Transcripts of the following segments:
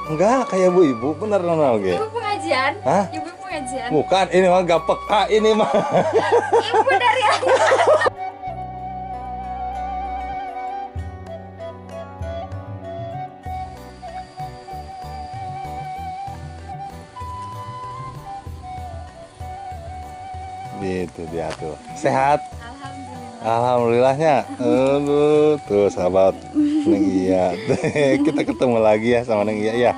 Enggak, kayak ibu-ibu bener nona oge. Ibu pengajian? Hah? Ibu pengajian? Bukan, ini mah gak peka ini mah. Ibu dari anak. Gitu dia tuh. Sehat. Alhamdulillah. Alhamdulillahnya. Aduh, tuh sahabat Neng Iya. Kita ketemu lagi ya sama Neng Iya ya.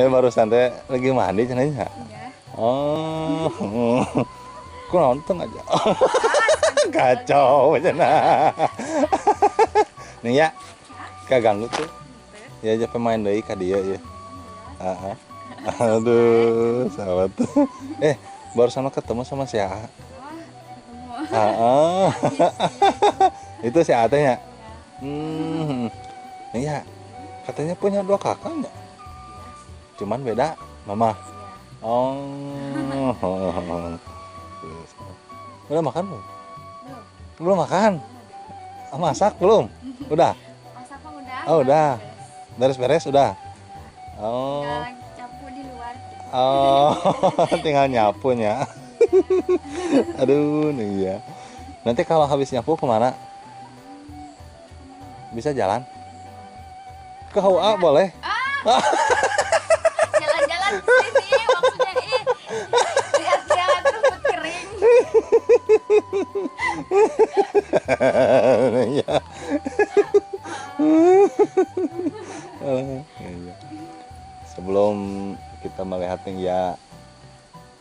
Baru santai lagi mandi cenanya. Iya. Oh. Ku nonton aja. Kacau cenah. Neng ya. Kaganggu tuh. Ya aja pemain deui ka dieu ya. Heeh. Aduh, sahabat. Barusan ketemu sama si A. Ketemu. Itu si A teh-nya. Iya. Katanya punya 2 kakaknya. Cuman beda mama. Oh. Udah makan belum? Belum makan. Masak belum? Udah. Masak mah udah. Oh, udah. Beres-beres udah. Oh. Tinggal capu di luar. Oh, tinggal nyapunya. Aduh, nih ya. Nanti kalau habis nyapu kemana? Bisa jalan? Ke HUA boleh? Jalan-jalan ke sini maksudnya lihat-lihat rumput kering. Iya. Sebelum kita melihat nih ya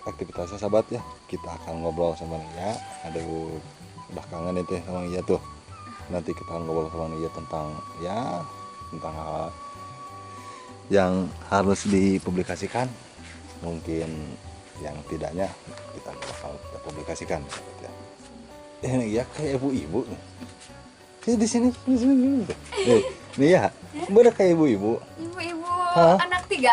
aktivitasnya sahabat ya, kita akan ngobrol sama Nia. Aduh, udah kangen itu sama Nia tuh. Nanti kita akan ngobrol sama Nia tentang tentang hal yang harus dipublikasikan, mungkin yang tidaknya kita bakal kita publikasikan sahabat ya. Ini ya kayak ibu-ibu nih. Di sini nih ya, bener kayak ibu-ibu. Ibu-ibu Hah? anak 3.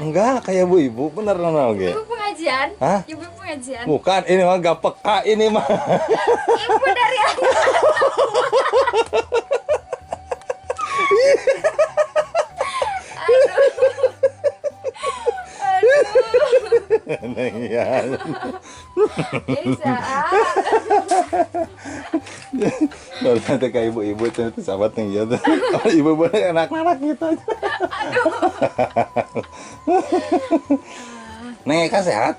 Enggak kayak ibu-ibu bener nona oge. Ibu pengajian? Hah? Ibu pengajian? Bukan, ini mah gak peka ini mah. Ibu dari anak. Iya. Bisa. Baru nanti kayak ibu-ibu itu sahabat nih ya tuh. Ibu boleh anak-anak gitu aja. Neng Eka sehat?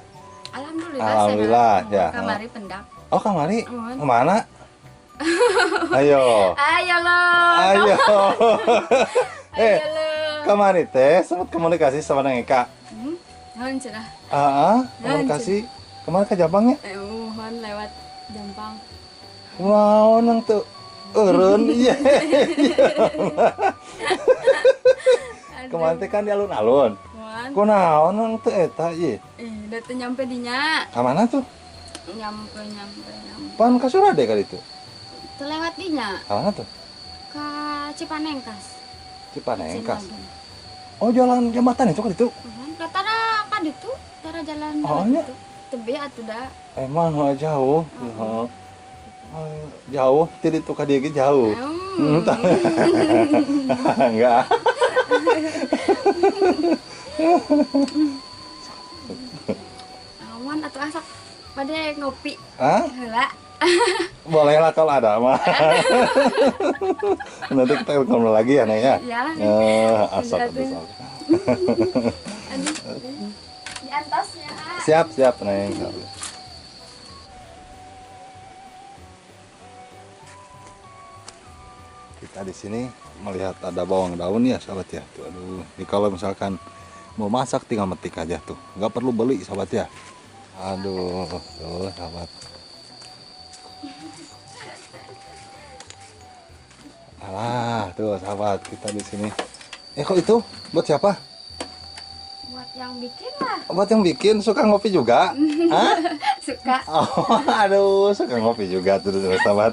Alhamdulillah. Alhamdulillah, sehat. ya. Kamari pendak. Oh kamari? Mohon. Kemana? Ayo. Ayo lo. Ayo. Ayo lo. Kamari teh sempat komunikasi sama Neng Eka. Mohon cenah. Komunikasi. Kemana ke Jampang ya? Mohon lewat Jampang. Wow, nang tuh eureun iya. Kemarin teh kan di alun-alun. Mohon. Kunaon nang teu eta ieu? Udah teu nyampe dinya. Ka mana tuh? Nyampe. Pan ka Surade kali itu. Teu lewat dinya. Ka mana tuh? Ka Cipanengkas. Cipanengkas. Oh, jalan jembatan itu kan itu. Datara ka ditu, tara jalan Oh, nya. ditu. Tebe atuh da. Emang jauh. Jauh, jadi tuh ka dieu ge jauh. Enggak. Awan atuh asak pada ngopi. Heula. Boleh lah kalau ada mah. Nanti kita ngobrol lagi ya Neng ya. Ya. Asap. Aduh. Di atasnya. Siap Neng. Kita di sini melihat ada bawang daun ya sahabat ya. Tuh, aduh, ini kalau misalkan mau masak tinggal metik aja tuh, nggak perlu beli sahabat ya. Aduh, tuh sahabat. Alah, tuh sahabat kita di sini. Kok itu buat siapa? Buat yang bikin lah. Buat yang bikin suka ngopi juga? Hah? Suka. Oh, aduh, suka ngopi juga tuh sahabat.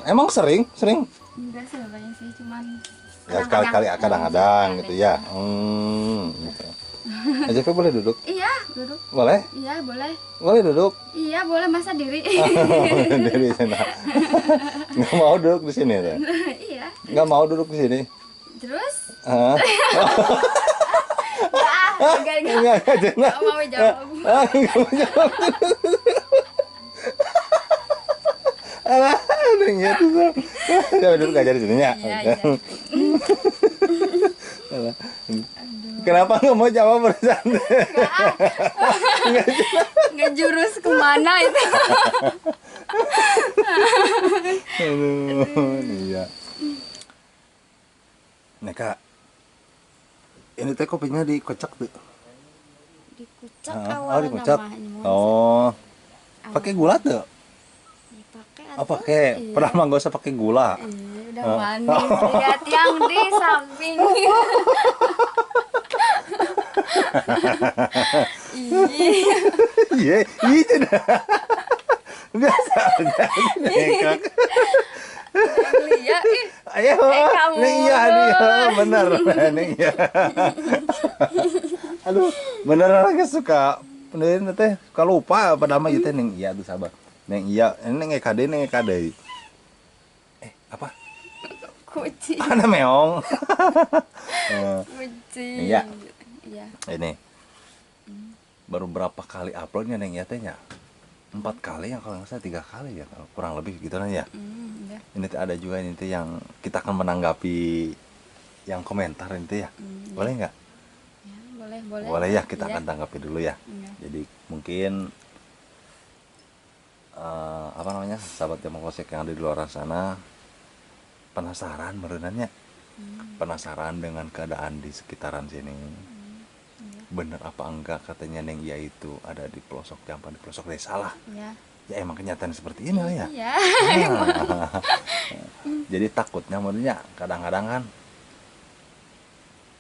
Emang sering? Enggak sebenarnya sih, cuman Ya sekali-kali kadang-kadang gitu ya. Gitu. JP boleh duduk? Iya, duduk. Boleh? Iya, boleh. Boleh duduk? Iya, boleh masa diri. Dari sana. Nggak mau duduk di sini teh. Iya. Nggak mau duduk di sini. Terus? Hah? Enggak. Enggak, Cina. Nggak mau jawab. Nggak mau jawab. Alah, neng ya tuh. Coba duduk aja di sini ya. Iya, iya. Alah. Kenapa nggak mau jawab barusan? Ngejurus kemana itu? Aduh, iya. Nih kak, ini teh kopinya dikocok tuh. Dikucak Oh, awalnya dikocok. namanya. Oh, pakai gula tuh? Dipakai Oh, atau? pakai. Iya. Pernah mah nggak usah pakai gula. Udah manis. Lihat yang di samping. Iya, itu dah. Biasa aja. Nengkak. Lihat, Ayo, kamu. neng iya, bener, neng iya. Aduh, bener lagi suka. Bener teh, kalau lupa pada mah itu neng iya tuh sabar. Neng iya, neng EKD, neng EKD. Apa? kucing. Ada meong. Kucing. Iya. Iya. Ini baru berapa kali uploadnya neng ya tehnya? 4 kali ya kalau nggak salah 3 kali ya kalau kurang lebih gitu lah ya. Iya. Ini tuh ada juga ini tuh yang kita akan menanggapi yang komentar ini tuh ya. Boleh nggak? Ya, boleh. Boleh ya, kita Iya. akan tanggapi dulu ya. Iya. Jadi mungkin apa namanya, sahabat Demokosek yang ada di luar sana penasaran merenanya. Penasaran dengan keadaan di sekitaran sini. Bener apa enggak katanya Neng Iya itu ada di pelosok Jampan, di pelosok desa lah. Iya. Ya emang kenyataan seperti ini lah ya. Iya. Nah, jadi takutnya maksudnya kadang-kadang kan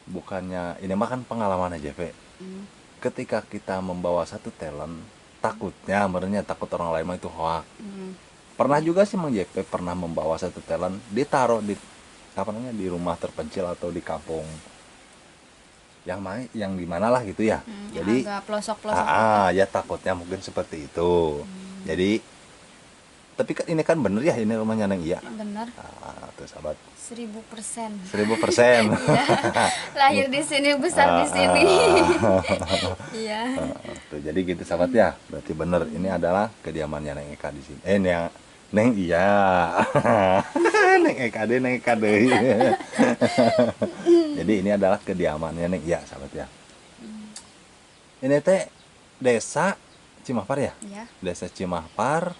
bukannya ini mah kan pengalaman aja Ve. Ketika kita membawa satu talent takutnya maksudnya takut orang lain mah itu hoax. Pernah juga sih Mang JP pernah membawa satu talent ditaruh di apa namanya di rumah terpencil atau di kampung yang di mana lah gitu ya. Jadi agak pelosok-pelosok. ya takutnya mungkin seperti itu. Jadi tapi kan ini kan bener ya ini rumahnya Neng Iya. Benar. Tuh sahabat 1000%. 1000%. Lahir di sini, besar di sini. Iya. Tuh, jadi gitu sahabat ya. Berarti bener ini adalah kediamannya Neng Eka di sini. Ini yang Neng Iya. Neng Eka deh, Neng Eka deh. Jadi ini adalah kediamannya Neng Iya sahabat ya. Ini teh desa Cimahpar ya? Iya. Desa Cimahpar.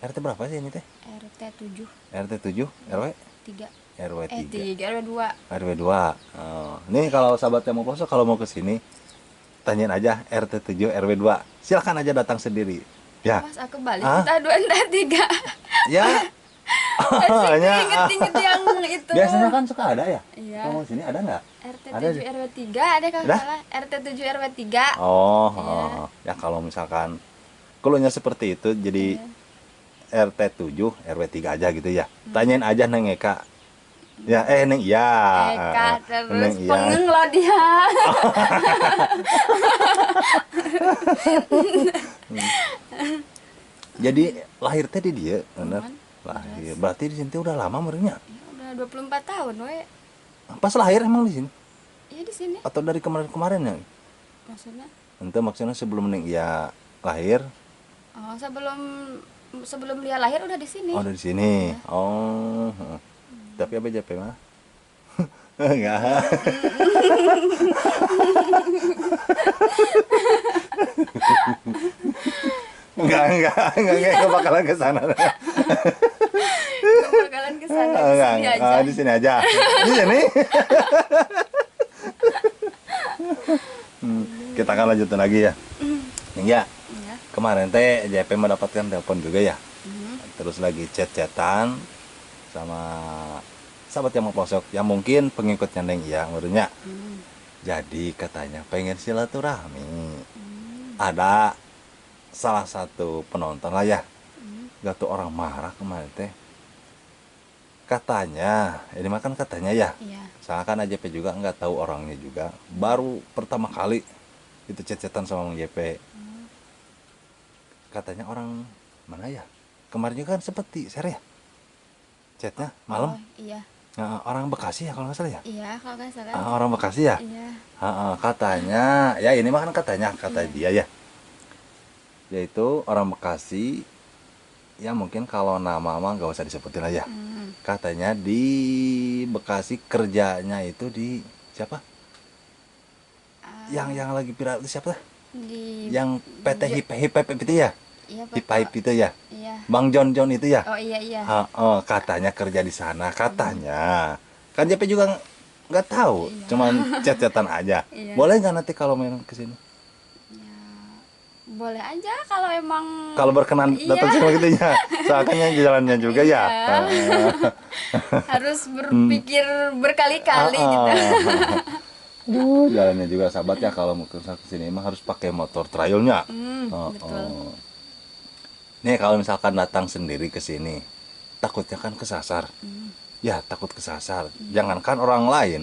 RT berapa sih ini teh? RT 7 RT 7, RW 3. RW 3. 3, RW 2. RW 2. Oh. Nih kalau sahabat yang mau pelosok kalau mau ke sini tanyain aja RT 7 RW 2. Silakan aja datang sendiri. Ya. Mas aku balik Hah? entah 2 entah 3. Ya. Hanya Inget-inget yang itu. biasanya kan suka ada ya? Iya. Kamu sini ada nggak? RT Ada 7 sih. RW 3 ada kalau Ada? salah. RT 7 RW 3. Oh, Iya. oh. Ya kalau misalkan keluhnya seperti itu jadi RT 7 RW 3 aja gitu ya. Tanyain aja Neng Eka. Ya, Neng Iya. Eka terus Neng Iya. pengeng loh dia. Jadi lahir teh di dia, bener. Cuman, Lahir. Berarti di sini teh udah lama merenya. Ya, udah 24 tahun we. Pas lahir emang di sini Iya di sini. atau dari kemarin-kemarin ya? Maksudnya Ente maksudnya sebelum Neng Iya lahir, oh, sebelum dia lahir udah di sini. oh dari sini. Oh. Tapi apa JP mah? Enggak. Enggak bakalan ke sana. Nggak bakalan ke sana di Enggak, sini aja. di sini aja. Di sini. Kita akan lanjutin lagi ya. Ya, Iya. kemarin teh JP mendapatkan telepon juga ya. Terus lagi chat-chatan sama sahabat yang mau pelosok yang mungkin pengikutnya Neng Iya menurutnya. Jadi katanya pengen silaturahmi. Ada salah satu penonton lah ya. Gak tuh orang marah kemarin teh. Katanya, ini mah kan katanya ya. Iya. Soalnya kan AJP juga nggak tahu orangnya juga. Baru pertama kali itu chat-chatan sama Mang JP. Katanya orang mana ya? Kemarin juga kan seperti share ya. Chatnya malam. Oh, iya. Orang Bekasi ya kalau nggak salah ya. Iya, kalau nggak salah. Orang Bekasi ya. Iya. Katanya, ya ini mah kan katanya, kata dia ya. Yaitu orang Bekasi. Ya mungkin kalau nama mah nggak usah disebutin lah ya. Katanya di Bekasi kerjanya itu di siapa? Yang lagi viral itu siapa? Di Yang PT Hip itu ya? Iya, Hip Bapak. itu ya? Iya. Bang John itu ya? Oh, iya, iya. Katanya kerja di sana, katanya. Kan JP juga nggak tahu, Iya. cuman chat-chatan aja. Iya. Boleh nggak nanti kalau main ke sini? Ya, boleh aja kalau emang Kalau berkenan Iya. datang sini gitu ya. Soalnya jalannya juga ya. Iya. harus berpikir berkali-kali gitu. Aduh, jalannya juga sahabat ya, kalau mau ke sini mah harus pakai motor trailnya. Betul. Nih kalau misalkan datang sendiri ke sini, takutnya kan kesasar. Ya takut kesasar. Jangankan orang lain.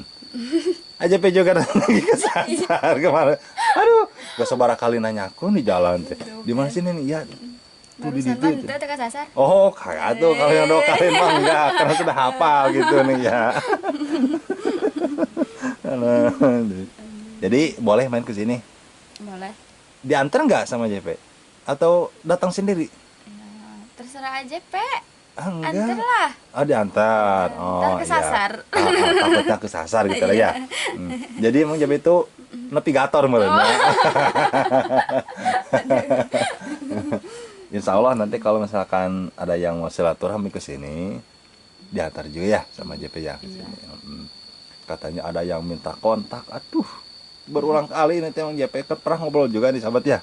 AJP juga lagi kesasar kemarin. Aduh, gak sabar kali nanya aku nih jalan teh. Di mana sini nih? Ya, tuh di Barusan situ. mah itu teka sasar. Oh, kayak tuh kalau yang 2 kali mah enggak, karena sudah hafal gitu nih ya. Jadi boleh main ke sini. Boleh. Diantar nggak sama JP? Atau datang sendiri? Ya, terserah aja, Pe. Enggak. Antar lah. Oh, diantar. Oh, Ntar kesasar. Iya. Takutnya kesasar gitu lah ya. Jadi emang JP itu navigator merenya. Insya Allah nanti kalau misalkan ada yang mau silaturahmi ke sini, diantar juga ya sama JP ya ke sini. Katanya ada yang minta kontak. Aduh, berulang kali nanti Mang JP pernah ngobrol juga nih sahabat ya.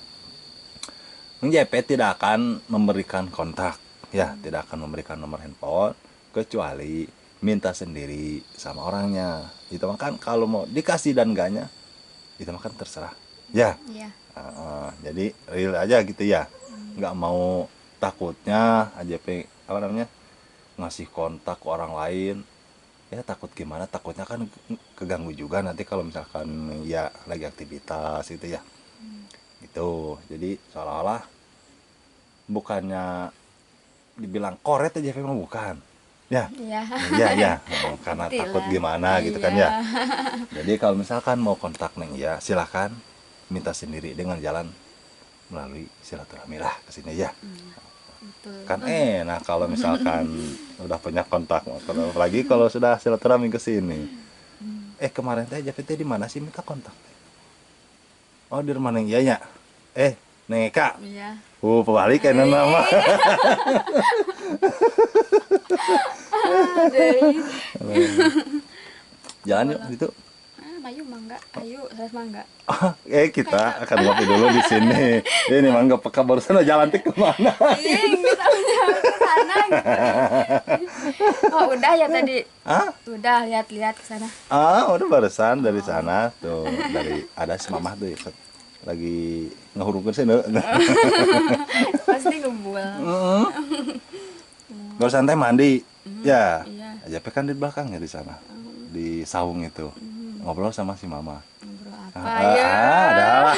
Mang JP tidak akan memberikan kontak, ya, tidak akan memberikan nomor handphone kecuali minta sendiri sama orangnya. Itu mah kan kalau mau dikasih dan enggaknya, itu mah kan terserah. Ya. Iya. Jadi real aja gitu ya. Nggak mau takutnya AJP apa namanya ngasih kontak ke orang lain. Ya takut gimana, takutnya kan keganggu juga nanti kalau misalkan ya lagi aktivitas gitu ya. Gitu. Jadi seolah-olah bukannya dibilang koret aja memang bukan. Ya. Iya. Iya. Karena Pastilah. takut gimana gitu kan Iya. ya. Jadi kalau misalkan mau kontak Neng ya silakan minta sendiri dengan jalan melalui silaturahmi lah ke sini ya. Betul. Kan enak kalau misalkan udah punya kontak, apalagi kalau sudah silaturahmi ke sini. Kemarin teh Japet teh di mana sih minta kontak? Oh, di rumah Neng Iya. Neng Eka. Iya. Pebalik kayaknya nama. Jalan yuk gitu. Ayo mangga, ayo saya mangga. Kita akan ngopi dulu di sini. Ini mangga peka barusan jalan teh kemana? Iya, nggak tahu jalan ke sana gitu. Oh, udah ya tadi. Udah lihat-lihat ke sana. Udah barusan dari sana tuh, dari ada si mamah tuh lagi ngehurungkeun sini. Pasti ngebul. Barusan teh mandi. Ya. Iya. Aja kan di belakangnya di sana. Di saung itu. Ngobrol sama si mama. Ngobrol apa ya? Ada lah.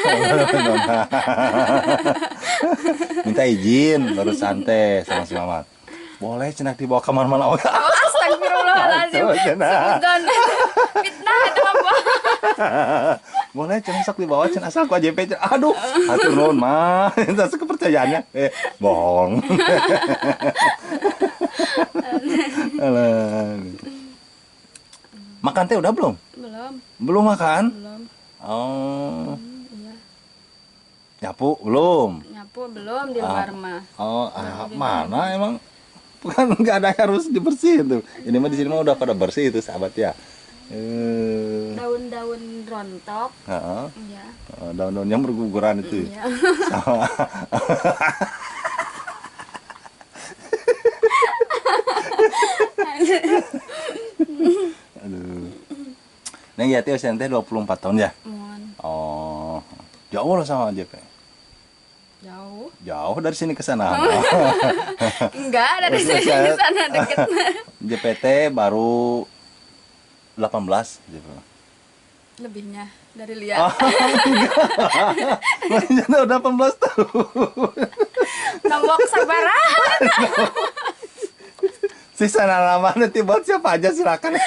Minta izin baru santai sama si mama. Boleh cenak dibawa ke mana-mana. Oh, astagfirullahaladzim. Sebutan fitnah itu mah, Bu. Boleh cenak sok dibawa cenak asal ku AJP. Aduh, hatur nuhun mah. Itu kepercayaannya. Bohong. Alah. Makan teh udah belum? Belum. Belum makan? Belum. Oh. Iya. Nyapu belum? Nyapu belum di luar mah. Mana emang? Bukan nggak ada harus dibersihin tuh. Ini mah di sini mah udah pada bersih itu sahabat ya. Daun-daun rontok. Iya. Daun-daun yang berguguran itu. Iya. Sama. Aduh. Neng Yati usia teh 24 tahun ya? Mohon. Oh. Jauh lah sama JP. Jauh. Jauh dari sini ke sana. Enggak, dari sini ke sana deket. JPT baru 18 gitu. Lebihnya dari Lia. Ah, enggak. Ternyata udah 18 tahun. Nombok sabaraha. Sisa nama nanti buat siapa aja silakan.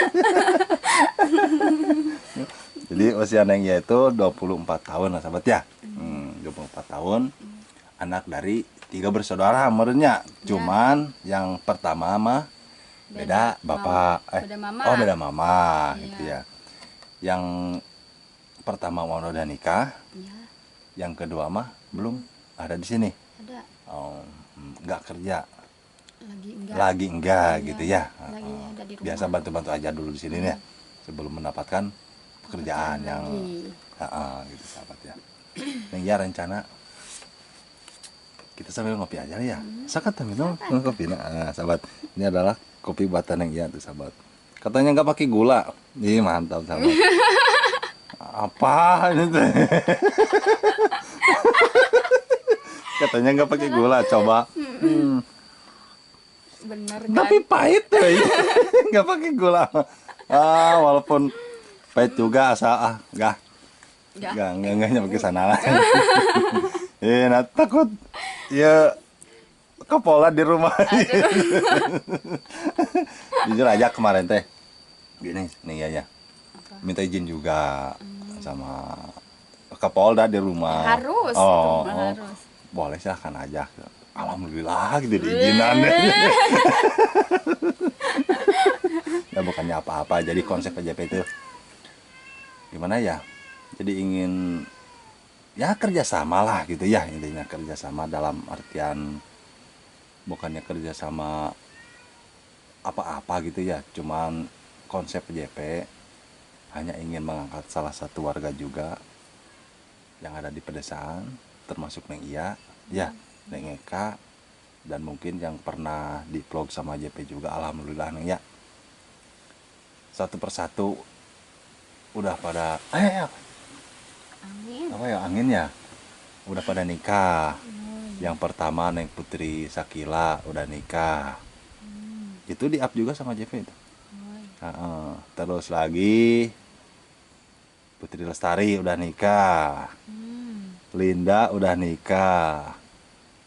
Jadi usia Neng Iya itu 24 tahun lah sahabat ya. 24 tahun. Anak dari 3 bersaudara merenya. Cuman yang pertama mah beda bapak. Beda mama. Oh, beda mama Iya. gitu ya. Yang pertama mau udah nikah, Iya, yang kedua mah belum ada di sini. ada. Oh, nggak kerja. Lagi enggak. Iya, Gitu ya. lagi ada di rumah. Biasa bantu-bantu aja dulu di sini nih ya, sebelum mendapatkan pekerjaan yang lagi. gitu sahabat ya. Neng ya rencana kita sambil ngopi aja ya. Sakat minum kopi. Nah, sahabat, ini adalah kopi buatan Neng ya tuh sahabat. Katanya nggak pakai gula. Ih, mantap sahabat. Apa ini teh? Katanya nggak pakai gula, coba. Bener Tapi kan? pahit tuh, nggak pakai gula. Walaupun pahit juga asal nggak nyampe ke sana lah. Nah, takut ya kepola di rumah. Jujur aja kemarin teh, gini nih ya, minta izin juga sama Kapolda di rumah. Harus, Oh, itu mah harus. boleh silahkan aja. Alhamdulillah gitu diizinan. Ya bukannya apa-apa, jadi konsep PJP itu gimana ya, jadi ingin ya kerjasama lah gitu ya, intinya kerjasama dalam artian bukannya kerjasama apa-apa gitu ya, cuman konsep PJP hanya ingin mengangkat salah satu warga juga yang ada di pedesaan, termasuk Neng Iya ya, Neng Eka, dan mungkin yang pernah di vlog sama JP juga. Alhamdulillah Neng ya, satu persatu udah pada Amin. apa ya, angin ya, udah pada nikah. Yang pertama Neng Putri Sakila udah nikah, itu di up juga sama JP itu. Terus lagi Putri Lestari udah nikah, Linda udah nikah,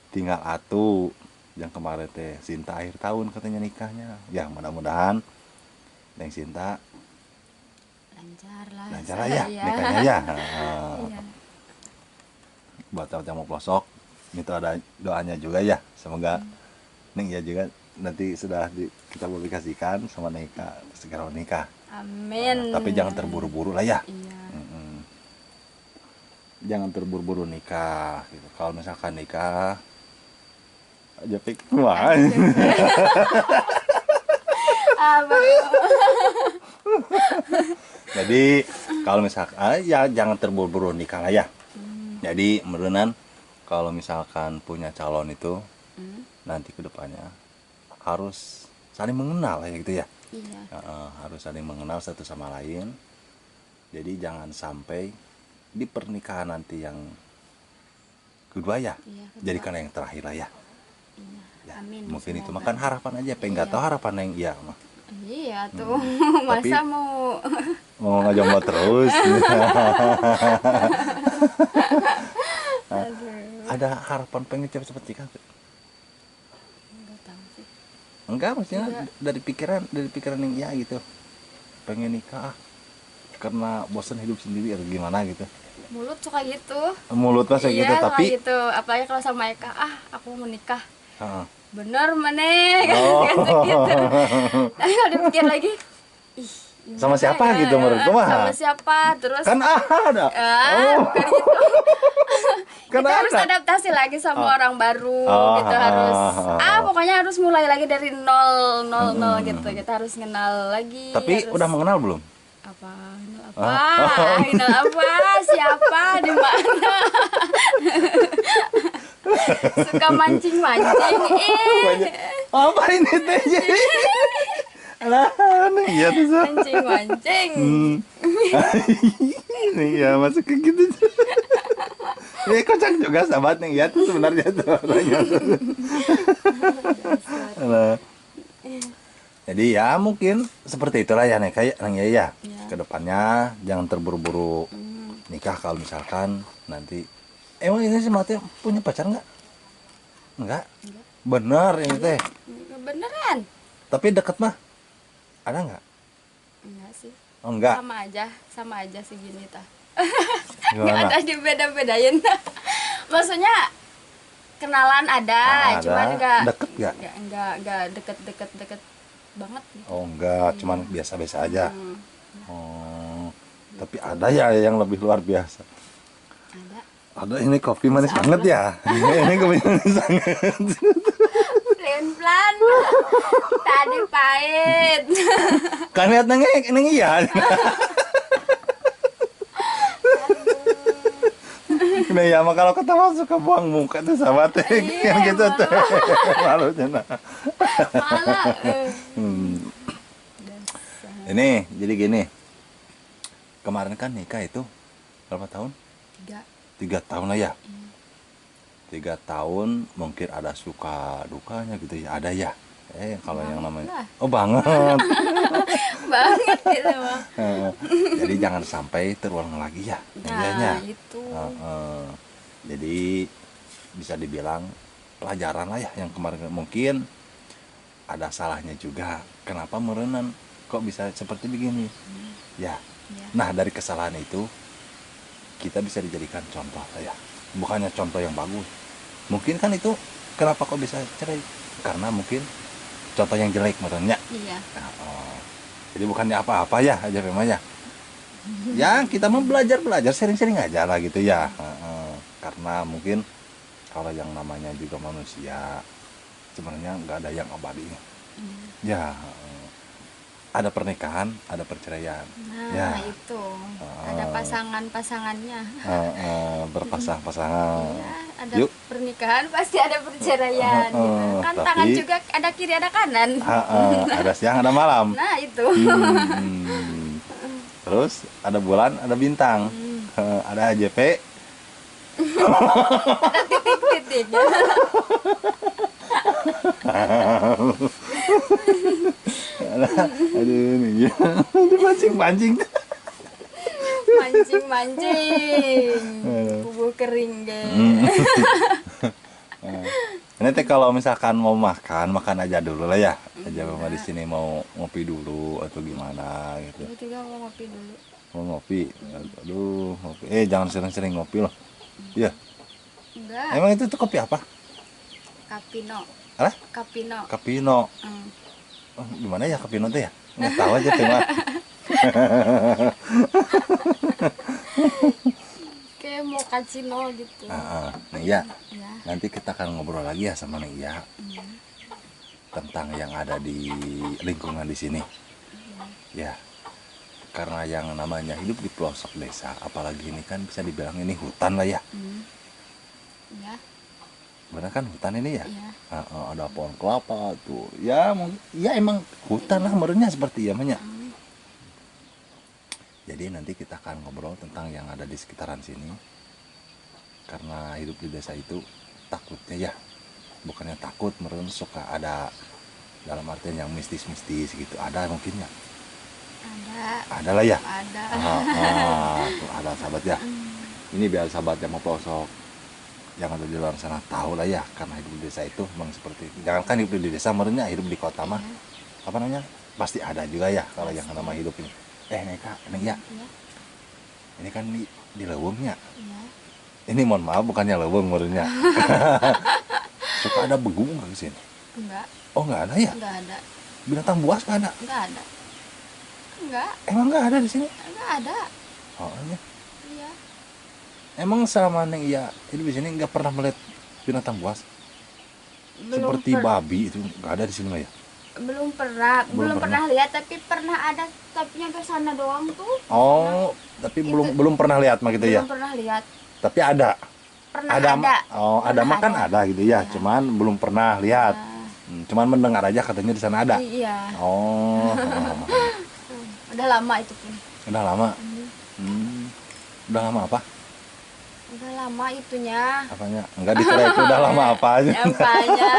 tinggal Atu yang kemarin teh Sinta akhir tahun katanya nikahnya. Ya mudah-mudahan Neng Sinta lancar lah ya Iya. nikahnya ya. Iya. Buat tamu pelosok itu ada doanya juga ya, semoga Neng ya juga nanti sudah kita publikasikan sama nikah, segera menikah. Amin. Tapi jangan terburu-buru lah ya. Iya. Jangan terburu-buru nikah gitu. Kalau misalkan nikah aja pik wah. Jadi kalau misalkan ya jangan terburu-buru nikah lah ya. Jadi merunan kalau misalkan punya calon itu nanti kedepannya harus saling mengenal ya gitu ya. Iya. Harus saling mengenal satu sama lain. Jadi jangan sampai di pernikahan nanti yang kedua ya, Iya, kedua. jadi karena yang terakhir lah ya. Iya. Ya, Amin. mungkin itu Semoga. makan harapan aja, pengen nggak Iya. tahu harapan yang iya mah. Iya tuh. Tapi- Masa mau Mau ngejomblo terus. Ada harapan pengen cepet-cepet nikah? enggak tahu sih. Enggak, maksudnya Enggak. dari pikiran yang iya gitu. Pengen nikah karena bosan hidup sendiri atau gimana gitu. Mulut suka gitu. Mulut mah Iya, gitu, suka tapi gitu. Apalagi kalau sama Eka, aku mau nikah. Heeh. Bener maneh Oh. gitu. Tapi kalau dipikir lagi, ih, gimana Sama siapa ya? gitu menurut gua mah? Sama siapa? Terus Kan ada. bukan gitu. Kan Kita harus ada. adaptasi lagi sama orang baru gitu, harus pokoknya harus mulai lagi dari nol gitu. Kita harus kenal lagi. Tapi harus- udah mengenal belum? apa? Kenal apa? Siapa? Di mana? Suka mancing-mancing. Apa ini teh jadi? Alah, iya tuh. Sa. Mancing-mancing. Nih ya masuk ke gitu. Ini kocak juga sahabat nih ya tuh sebenarnya tuh. Alah. Jadi ya mungkin seperti itulah ya Neka ya, Neng Yaya. Ya. Kedepannya jangan terburu-buru nikah kalau misalkan nanti. Emang ini si Mate punya pacar nggak? Enggak. Bener ini teh. Beneran? Tapi deket mah ada nggak? Enggak sih. Oh, enggak. Sama aja segini tah. Gimana? Nggak ada dibeda-bedain. Maksudnya kenalan ada, Ada. cuman Deket nggak? enggak deket banget gitu. Oh enggak, cuman biasa-biasa aja. Hmm, Oh, tapi ada ya yang lebih luar biasa. ada. Ada ini kopi manis banget ya. Ini kopi manis banget. Pelan-pelan. Tadi pahit. Kan lihat neng iya. Nah ya mah kalau ketawa suka buang muka tuh sama teh Iya, kan gitu teh. Malunya nah. Malah. Hmm. Ini jadi gini. Kemarin kan nikah itu berapa tahun? 3 tahun lah ya. 3 tahun mungkin ada suka dukanya gitu ya. Ada ya. Kalau yang namanya oh banget. Banget gitu mah. Jadi jangan sampai terulang lagi ya. Nah, itu. Jadi bisa dibilang pelajaran lah ya yang kemarin mungkin ada salahnya juga. Kenapa merenan kok bisa seperti begini? Ya. Ya. Nah, dari kesalahan itu kita bisa dijadikan contoh lah ya. Bukannya contoh yang bagus. Mungkin kan itu kenapa kok bisa cerai? Karena mungkin contoh yang jelek menurutnya. Iya. Jadi bukannya apa-apa ya aja memang ya. Ya kita mau belajar sering-sering aja lah gitu ya. Karena mungkin kalau yang namanya juga manusia sebenarnya nggak ada yang abadi. Ya ada pernikahan, ada perceraian. Nah, Ya. itu. Ada pasangannya. Berpasang-pasangan. Iya, ada Yuk. pernikahan pasti ada perceraian. Gitu. Kan Tapi- tangan juga ada kiri ada kanan. Ada siang, ada malam. Nah, itu. Terus ada bulan, ada bintang. Ada AJP. Ada titik-titik. Aduh ini dipancing-pancing. Mancing-mancing. Kubu kering, Hmm. guys. Ini teh kalau misalkan mau makan aja dulu lah ya. Aja mama di sini mau ngopi dulu atau gimana gitu. Aku juga mau ngopi dulu. Mau ngopi. Aduh, ngopi. Jangan sering-sering ngopi loh. Iya. Enggak, Emang itu tuh kopi apa? Capino. Apa? Capino. Capino. Hmm. Oh, gimana ya Capino tuh ya? Nggak tahu aja tuh mah. Kayak mochaccino gitu. Nih ya, Ya. nanti kita akan ngobrol lagi ya sama Nih ya tentang yang ada di lingkungan di sini. Ya, karena yang namanya hidup di pelosok desa, apalagi ini kan bisa dibilang ini hutan lah ya. Ya, Benar kan hutan ini ya? ya. Ada pohon kelapa tuh. Ya, ya emang hutan lah merenya seperti ya namanya. Jadi nanti kita akan ngobrol tentang yang ada di sekitaran sini. Karena hidup di desa itu takutnya ya. Bukannya takut, meren suka ada dalam artian yang mistis-mistis gitu. Ada mungkin ya? Ada. Ada lah ya? Ada. Tuh ada sahabat ya. Ini biar sahabat yang mau pelosok yang ada di luar sana tahu lah ya. Karena hidup di desa itu memang seperti itu. Jangankan hidup di desa, merenya hidup di kota mah. Apa namanya? Pasti ada juga ya kalau yang nama hidup ini. Neka, Neng ya. Ya. Ini kan di lewengnya. Ya. Ini mohon maaf bukannya leweng menurutnya. Suka ada begung nggak di sini? Enggak, Oh nggak ada ya? enggak ada. Binatang buas nggak ada? Enggak ada. Enggak, Emang nggak ada di sini? enggak ada. Oh iya. Iya. Emang selama Neng iya hidup di sini nggak pernah melihat binatang buas? Seperti babi itu nggak ada di sini mah ya? Belum pernah, Belum belum pernah lihat, tapi pernah ada, tapi nyampe sana doang tuh. Oh, tapi belum pernah lihat mah gitu ya? Belum pernah lihat. Tapi ada. Pernah ada. Oh, ada mah kan ada gitu ya. Iya. Cuman belum pernah lihat. Cuman mendengar aja katanya di sana ada. Iya. Oh, Udah lama itu pun. udah lama. Udah lama apa? Udah lama itunya. Apanya? Enggak dikira itu udah lama apa aja. Apanya?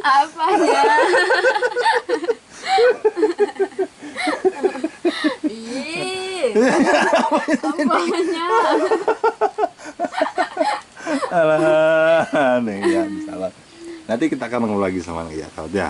Apanya? Apanya? Alah, Neng ya, salah. Nanti kita akan ngobrol lagi sama Neng ya, sahabat ya.